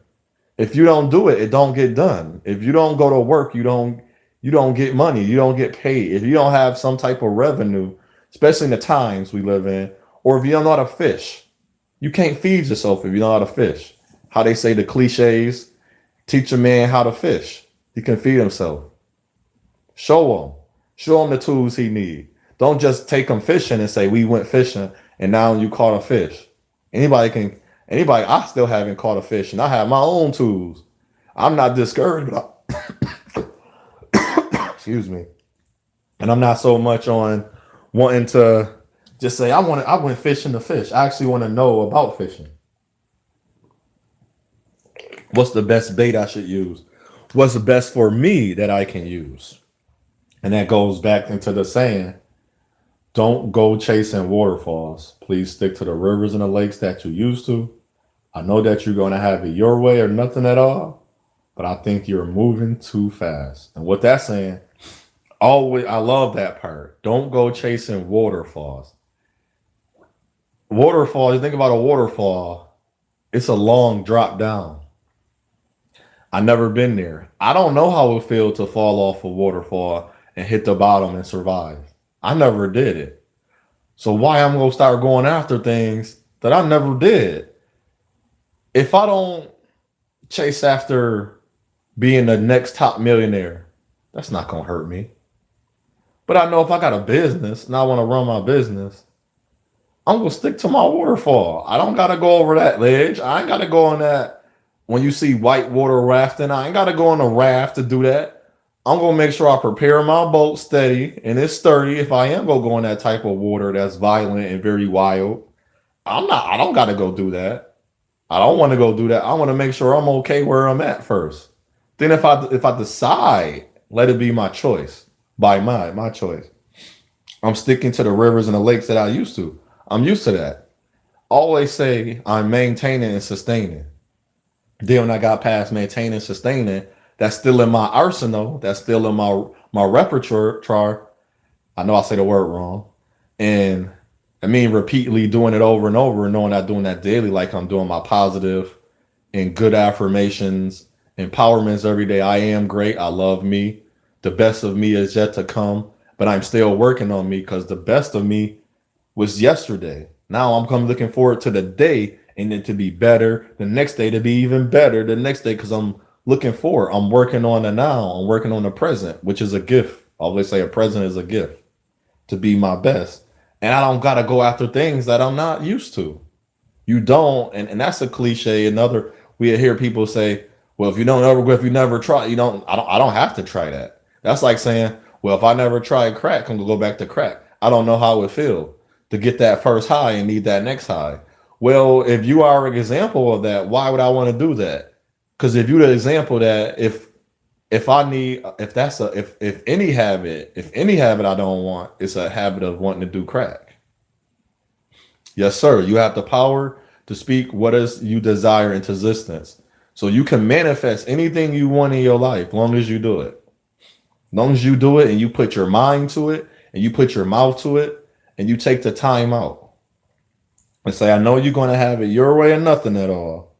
If you don't do it, it don't get done. If you don't go to work, you don't get money. You don't get paid. If you don't have some type of revenue, especially in the times we live in, or if you don't know how to fish, you can't feed yourself if you know how to fish. How they say the cliches, teach a man how to fish. He can feed himself. Show him the tools he need. Don't just take him fishing and say we went fishing and now you caught a fish. Anybody, I still haven't caught a fish and I have my own tools. I'm not discouraged, excuse me. And I'm not so much on wanting to Just say I went fishing to fish. I actually want to know about fishing. What's the best bait I should use? What's the best for me that I can use? And that goes back into the saying, don't go chasing waterfalls. Please stick to the rivers and the lakes that you used to. I know that you're going to have it your way or nothing at all, but I think you're moving too fast. And what that's saying, always, I love that part. Don't go chasing waterfalls. Waterfall, you think about a waterfall, it's a long drop down. I never been there. I don't know how it feels to fall off a waterfall and hit the bottom and survive. I never did it. So why I'm gonna start going after things that I never did? If I don't chase after being the next top millionaire, that's not gonna hurt me. But I know if I got a business and I want to run my business, I'm gonna stick to my waterfall. I don't gotta go over that ledge. I ain't gotta go on that. When you see white water rafting, I ain't gotta go on a raft to do that. I'm gonna make sure I prepare my boat steady and it's sturdy. If I am gonna go in that type of water that's violent and very wild, I'm not. I don't gotta go do that. I don't want to go do that. I want to make sure I'm okay where I'm at first. Then if I decide, let it be my choice, by my choice. I'm sticking to the rivers and the lakes that I used to. I'm used to that. Always say I'm maintaining and sustaining. Then when I got past maintaining, sustaining, that's still in my arsenal. That's still in my repertoire. I know I say the word wrong, and I mean repeatedly doing it over and over, knowing I'm doing that daily, like I'm doing my positive and good affirmations, empowerments every day. I am great. I love me. The best of me is yet to come, but I'm still working on me because the best of me was yesterday. Now I'm come looking forward to the day and then to be better, the next day to be even better, the next day because I'm looking forward. I'm working on the now. I'm working on the present, which is a gift. I always say a present is a gift to be my best. And I don't got to go after things that I'm not used to. You don't. And that's a cliche. Another, we hear people say, well, if you never try, I don't have to try that. That's like saying, well, if I never tried crack, I'm going to go back to crack. I don't know how it feels to get that first high and need that next high. Well, if you are an example of that, why would I want to do that? Because if you're the example that if I need if any habit I don't want, it's a habit of wanting to do crack. Yes, sir. You have the power to speak what is you desire into existence. So you can manifest anything you want in your life, long as you do it. Long as you do it and you put your mind to it and you put your mouth to it and you take the time out and say, I know you're going to have it your way or nothing at all,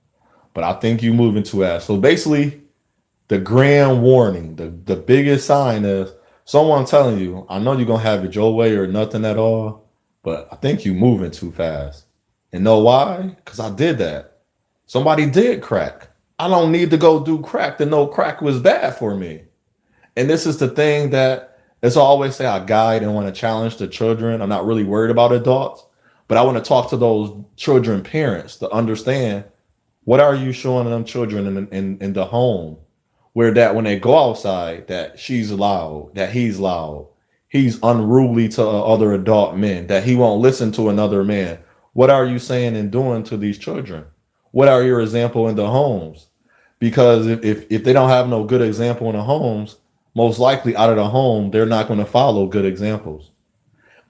but I think you're moving too fast. So basically, the grand warning, the biggest sign is someone telling you, I know you're going to have it your way or nothing at all, but I think you're moving too fast. And know why? Because I did that. Somebody did crack. I don't need to go do crack to know crack was bad for me. And this is the thing that, as I always say, I guide and want to challenge the children. I'm not really worried about adults, but I want to talk to those children parents to understand, what are you showing them children in the home, where that when they go outside, that she's loud, that he's unruly to other adult men, that he won't listen to another man. What are you saying and doing to these children? What are your example in the homes? Because if they don't have no good example in the homes, most likely out of the home, they're not going to follow good examples.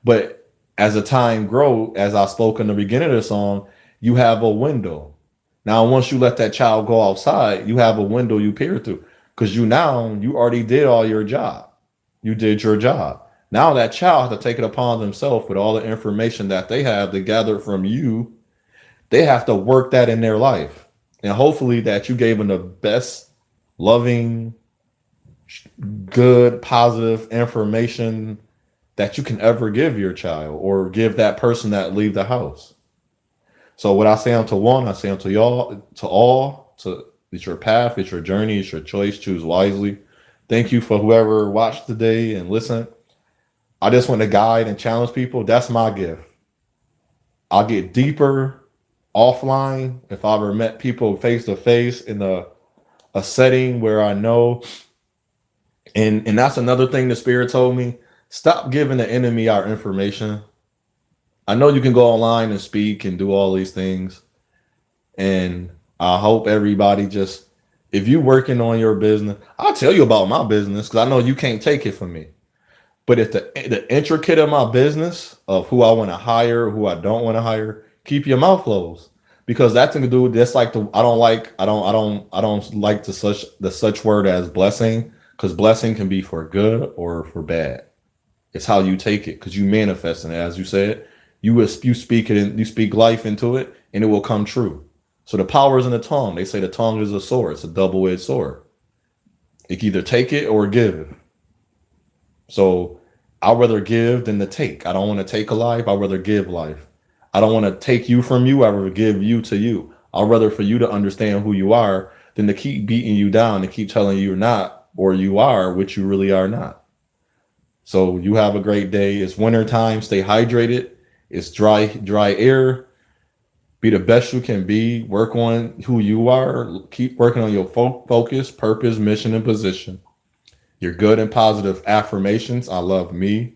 But as the time grow, as I spoke in the beginning of the song, you have a window. Now, once you let that child go outside, you have a window you peer through because you already did all your job. You did your job. Now that child has to take it upon themselves with all the information that they have to gather from you. They have to work that in their life. And hopefully that you gave them the best, loving, good, positive information that you can ever give your child or give that person that leave the house. So what I say unto one, I say unto y'all, to all, it's your path, it's your journey, it's your choice, choose wisely. Thank you for whoever watched today and listened. I just want to guide and challenge people. That's my gift. I'll get deeper offline if I ever met people face to face in a setting where I know. And that's another thing the spirit told me. Stop giving the enemy our information. I know you can go online and speak and do all these things, and I hope everybody just, if you working on your business, I'll tell you about my business because I know you can't take it from me. But if the intricate of my business of who I want to hire, who I don't want to hire, keep your mouth closed because that's thing to do. That's like the I don't like the such word as blessing because blessing can be for good or for bad. It's how you take it because you manifesting it, as you said. You speak it and you speak life into it, and it will come true. So the power is in the tongue. They say the tongue is a sword. It's a double-edged sword. It can either take it or give. So I'd rather give than to take. I don't want to take a life. I'd rather give life. I don't want to take you from you. I'd rather give you to you. I'd rather for you to understand who you are than to keep beating you down and keep telling you you're not or you are, which you really are not. So you have a great day. It's winter time. Stay hydrated. It's dry air. Be the best you can be. Work on who you are. Keep working on your focus, purpose, mission, and position. Your good and positive affirmations. I love me.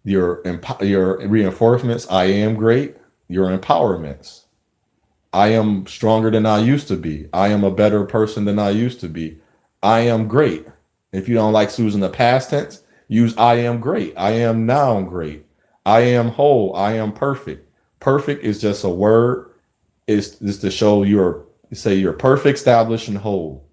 Your reinforcements. I am great. Your empowerments. I am stronger than I used to be. I am a better person than I used to be. I am great. If you don't like using the past tense, use I am great. I am now great. I am whole. I am perfect. Perfect is just a word. It's just to show you're perfect, established, and whole.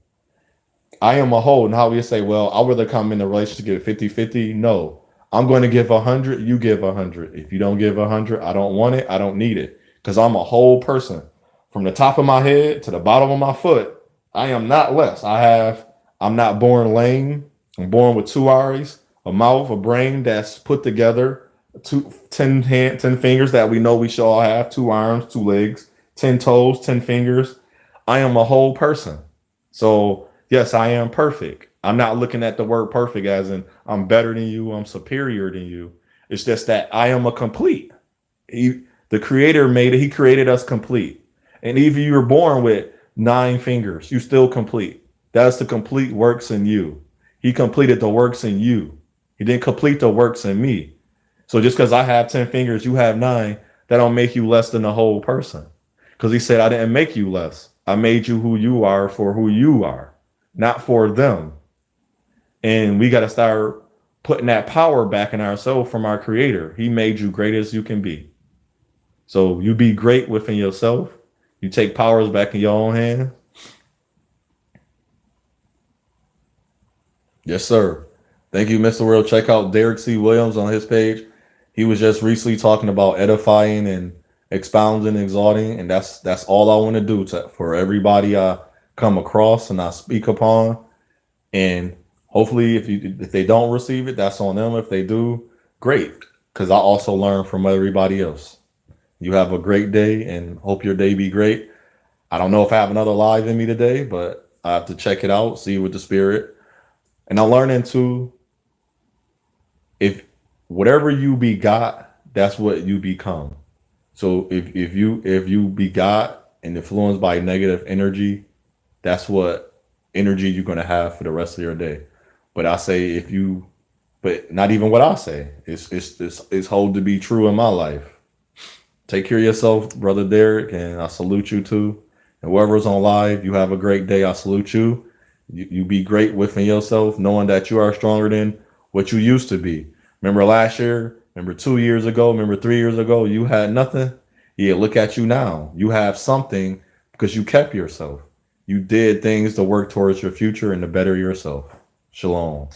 I am a whole. And how we say, well, I'd rather come in a relationship to get 50-50. No, I'm going to give 100. You give 100. If you don't give 100, I don't want it. I don't need it because I'm a whole person from the top of my head to the bottom of my foot. I am not less. I'm not born lame. I'm born with two eyes, a mouth, a brain that's put together, 10 fingers that we know we should all have, two arms, two legs, 10 toes, 10 fingers. I am a whole person. So yes, I am perfect. I'm not looking at the word perfect as in I'm better than you, I'm superior than you. It's just that I am a complete. The creator made it, he created us complete. And even you were born with 9 fingers, you still complete. That's the complete works in you. He completed the works in you. He didn't complete the works in me. So just because I have 10 fingers, you have 9, that don't make you less than a whole person. Because he said, I didn't make you less. I made you who you are for who you are, not for them. And we got to start putting that power back in ourselves from our creator. He made you great as you can be. So you be great within yourself. You take powers back in your own hand. Yes, sir. Thank you, Mr. World. Check out Derek C. Williams on his page. He was just recently talking about edifying and expounding and exalting, and that's all I want to do for everybody I come across and I speak upon. And hopefully, if they don't receive it, that's on them. If they do, great, because I also learn from everybody else. You have a great day, and hope your day be great. I don't know if I have another live in me today, but I have to check it out, see with the spirit. And I'm learning too, if whatever you begot, that's what you become. So if you begot and influenced by negative energy, that's what energy you're gonna have for the rest of your day. But I say if you, but not even what I say. It's hold to be true in my life. Take care of yourself, brother Derek, and I salute you too. And whoever's on live, you have a great day. I salute you. You be great within yourself, knowing that you are stronger than what you used to be. Remember last year? Remember 2 years ago? Remember 3 years ago? You had nothing. Yeah, look at you now. You have something because you kept yourself. You did things to work towards your future and to better yourself. Shalom.